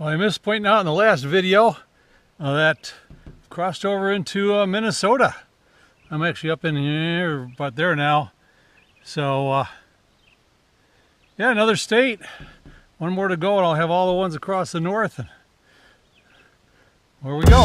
Well, I missed pointing out in the last video that I've crossed over into Minnesota. I'm actually up in here, about there now. So, yeah, another state. One more to go and I'll have all the ones across the north. And where we go.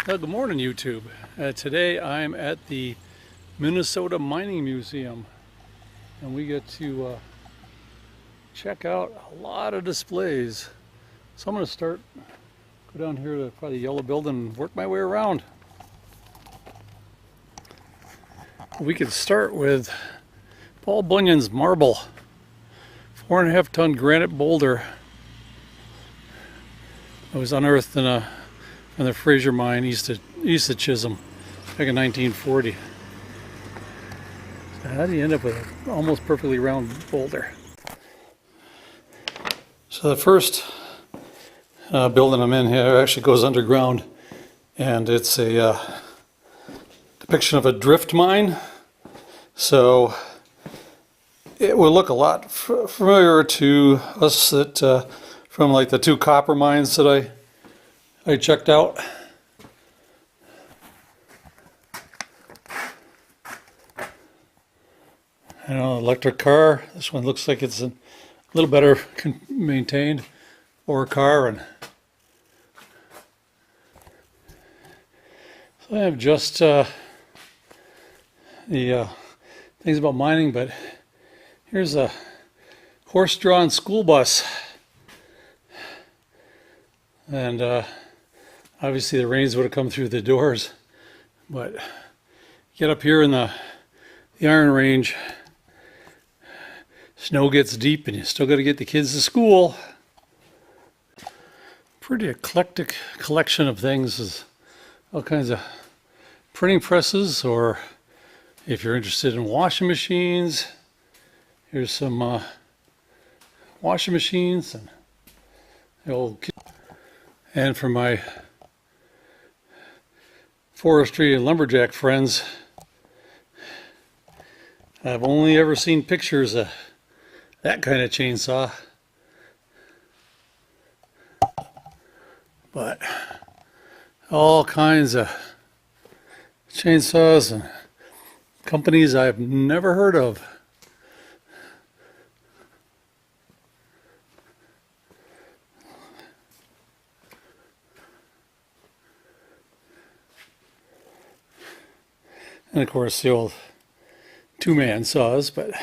Good morning, YouTube. Today I'm at the Minnesota Mining Museum and we get to check out a lot of displays. So I'm going to go down here to probably the yellow building and work my way around. We could start with Paul Bunyan's marble, 4.5 ton granite boulder. It was unearthed in the Fraser mine east of Chisholm back in 1940. So how do you end up with an almost perfectly round boulder? So the first building I'm in here actually goes underground, and it's a depiction of a drift mine. So it will look a lot familiar to us that from like the two copper mines that I checked out. I know, electric car. This one looks like it's a little better maintained, or car. And so I have just the things about mining, but here's a horse-drawn school bus, and obviously the rains would have come through the doors, but get up here in the Iron Range, snow gets deep and you still got to get the kids to school. Pretty eclectic collection of things. Is all kinds of printing presses, or if you're interested in washing machines, here's some washing machines and the old. And for my forestry and lumberjack friends, I've only ever seen pictures of that kind of chainsaw, but all kinds of chainsaws and companies I've never heard of. And of course the old two-man saws. But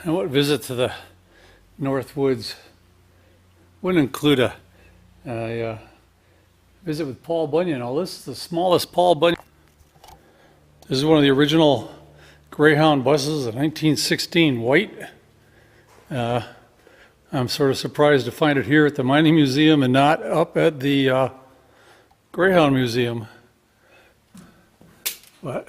and what visit to the North Woods wouldn't include a visit with Paul Bunyan. Now this is the smallest Paul Bunyan. This is one of the original Greyhound buses in 1916, white. I'm sort of surprised to find it here at the Mining Museum and not up at the Greyhound Museum. But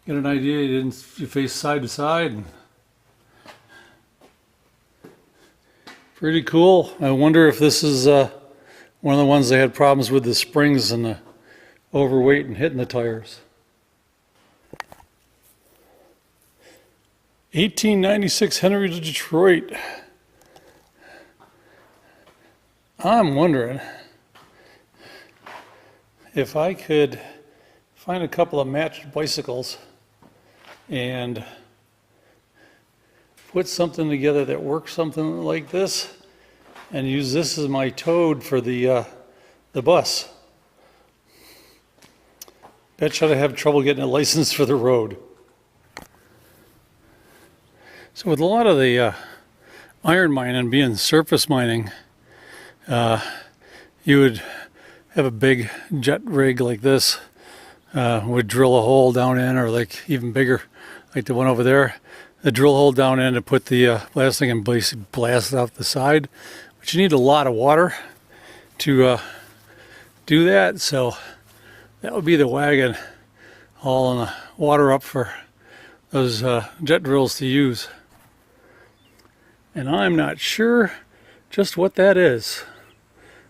get an idea, you face side to side. And pretty cool. I wonder if this is one of the ones they had problems with the springs and the overweight and hitting the tires. 1896 Henry to Detroit. I'm wondering if I could find a couple of matched bicycles and put something together that works something like this, and use this as my toad for the bus. Bet you I'd have trouble getting a license for the road. So with a lot of the iron mining being surface mining, you would have a big jet rig like this, would drill a hole down in, or like even bigger, like the one over there, the drill hole down in to put the blasting and basically blast off the side. But you need a lot of water to do that, so that would be the wagon hauling the water up for those jet drills to use. And I'm not sure just what that is.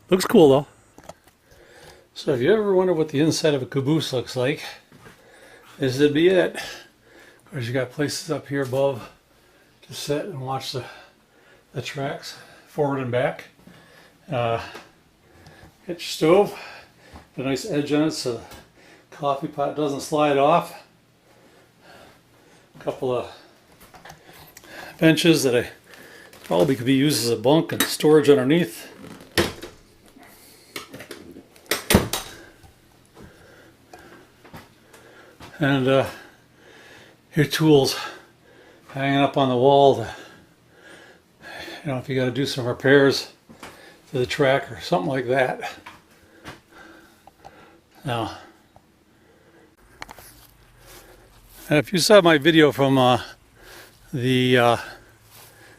Looks cool though. So if you ever wonder what the inside of a caboose looks like, this would be it. Of course, you got places up here above to sit and watch the tracks forward and back. Get your stove, a nice edge on it so the coffee pot doesn't slide off. A couple of benches that I probably could be used as a bunk and storage underneath. And your tools hanging up on the wall to, you know, if you got to do some repairs to the track or something like that. Now, and if you saw my video from the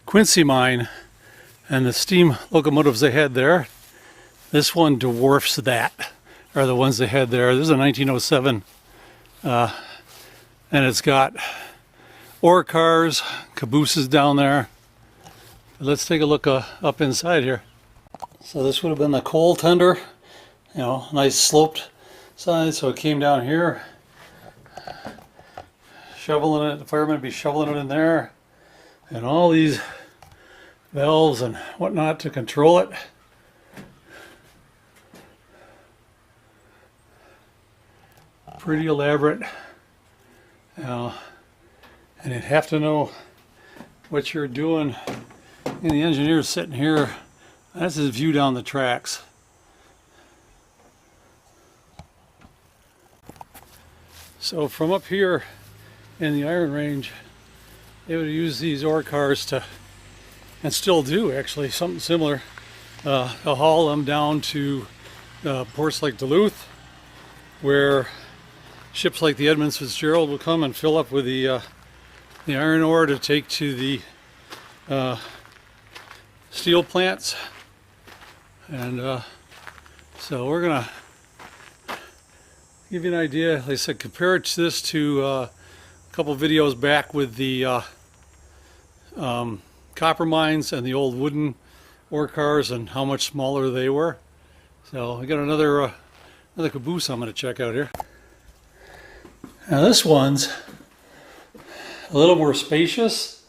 Quincy mine and the steam locomotives they had there, this one dwarfs that, or the ones they had there. This is a 1907, and it's got ore cars, cabooses down there. Let's take a look up inside here. So this would have been the coal tender, you know, nice sloped side. So it came down here, shoveling it. The firemen would be shoveling it in there, and all these valves and whatnot to control it. Pretty elaborate. And you'd have to know what you're doing. And the engineer's sitting here. That's his view down the tracks. So from up here in the Iron Range, they would use these ore cars to, and still do actually, something similar, to haul them down to ports like Duluth, where ships like the Edmund Fitzgerald will come and fill up with the iron ore to take to the steel plants. And so we're gonna give you an idea. Like I said, compare this to a couple videos back with the copper mines and the old wooden ore cars and how much smaller they were. So I got another caboose I'm going to check out here. Now this one's a little more spacious,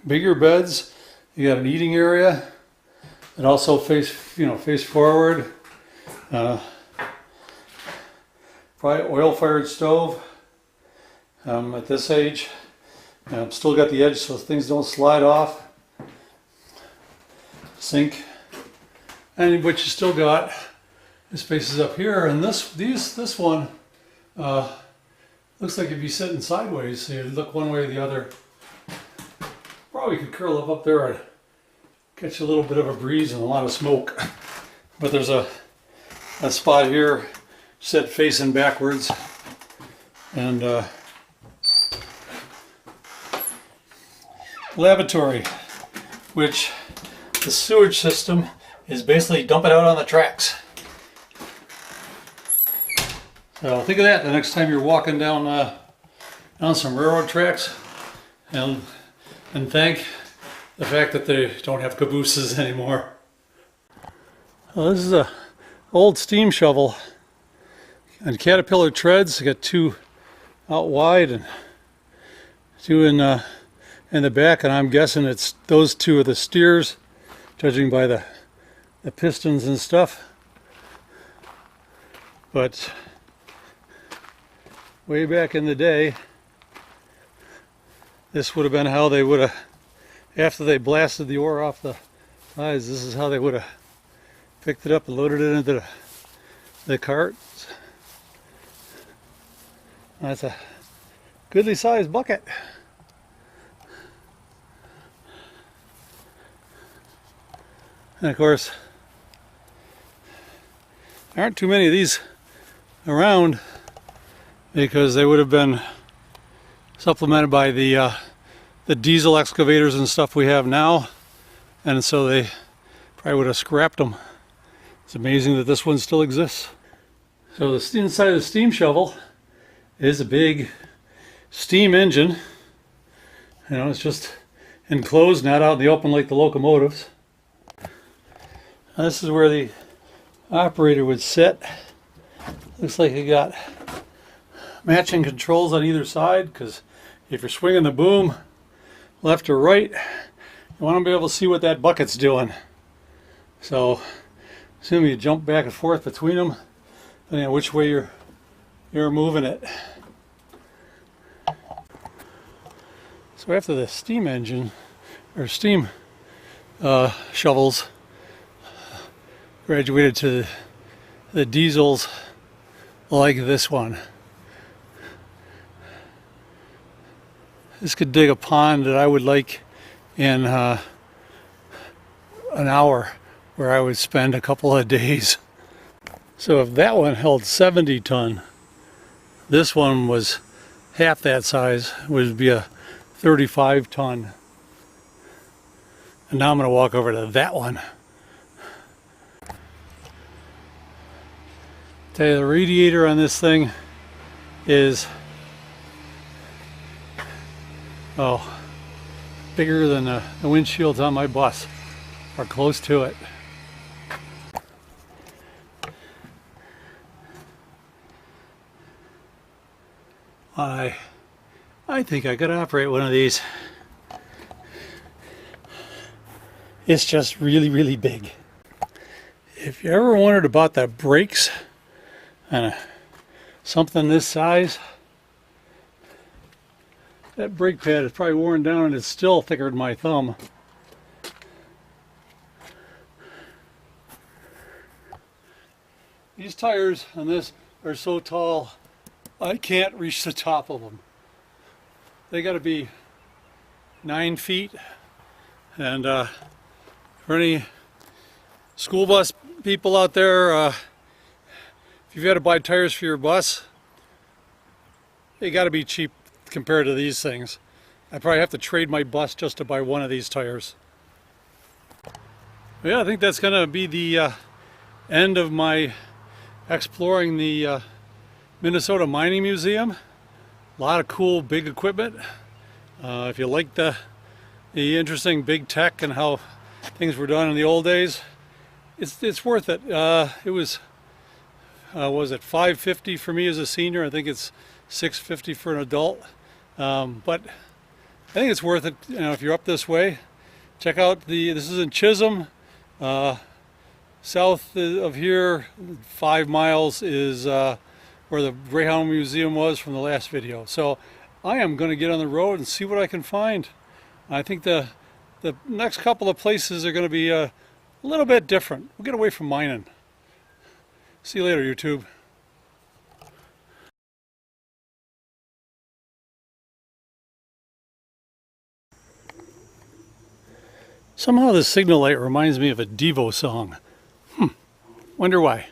bigger beds. You got an eating area. It also face forward. Probably oil-fired stove. At this age, still got the edge so things don't slide off. Sink, and but you still got the spaces up here. And this one looks like if you're sitting sideways, so you look one way or the other. Probably could curl up there and catch a little bit of a breeze and a lot of smoke. But there's a spot here set facing backwards, and lavatory, which the sewage system is basically dump it out on the tracks. So think of that the next time you're walking down some railroad tracks, and thank the fact that they don't have cabooses anymore. Well, this is a old steam shovel and Caterpillar treads. I got two out wide and two in the back, and I'm guessing it's those two are the steers, judging by the pistons and stuff. But way back in the day, this would have been how they would have, after they blasted the ore off the sides, this is how they would have picked it up and loaded it into the cart. That's a goodly sized bucket. And of course, there aren't too many of these around because they would have been supplemented by the diesel excavators and stuff we have now, and so they probably would have scrapped them. It's amazing that this one still exists. So the inside of the steam shovel is a big steam engine. You know, it's just enclosed, not out in the open like the locomotives. Now, this is where the operator would sit. Looks like you got matching controls on either side, because if you're swinging the boom left or right, you want to be able to see what that bucket's doing. So, assume you jump back and forth between them, depending on which way you're moving it. So after the steam engine, or steam shovels, graduated to the diesels like this one. This could dig a pond that I would like in an hour, where I would spend a couple of days. So if that one held 70 ton, this one was half that size, would be a 35 ton. And now I'm going to walk over to that one. Tell you, the radiator on this thing is, oh, bigger than the windshields on my bus, or close to it. I think I could operate one of these. It's just really, really big. If you ever wondered about the brakes on something this size, that brake pad is probably worn down and it's still thicker than my thumb. These tires on this are so tall, I can't reach the top of them. They got to be 9 feet. And for any school bus people out there, if you've got to buy tires for your bus, they got to be cheap compared to these things. I probably have to trade my bus just to buy one of these tires. But yeah, I think that's going to be the end of my exploring the Minnesota Mining Museum. A lot of cool big equipment. If you like the interesting big tech and how things were done in the old days, it's worth it. It was it $5.50 for me as a senior? I think it's $6.50 for an adult. But I think it's worth it. You know, if you're up this way, check out this is in Chisholm. South of here, 5 miles is where the Greyhound Museum was from the last video. So I am going to get on the road and see what I can find. I think the next couple of places are going to be a little bit different. We'll get away from mining. See you later, YouTube. Somehow this signal light reminds me of a Devo song. Wonder why.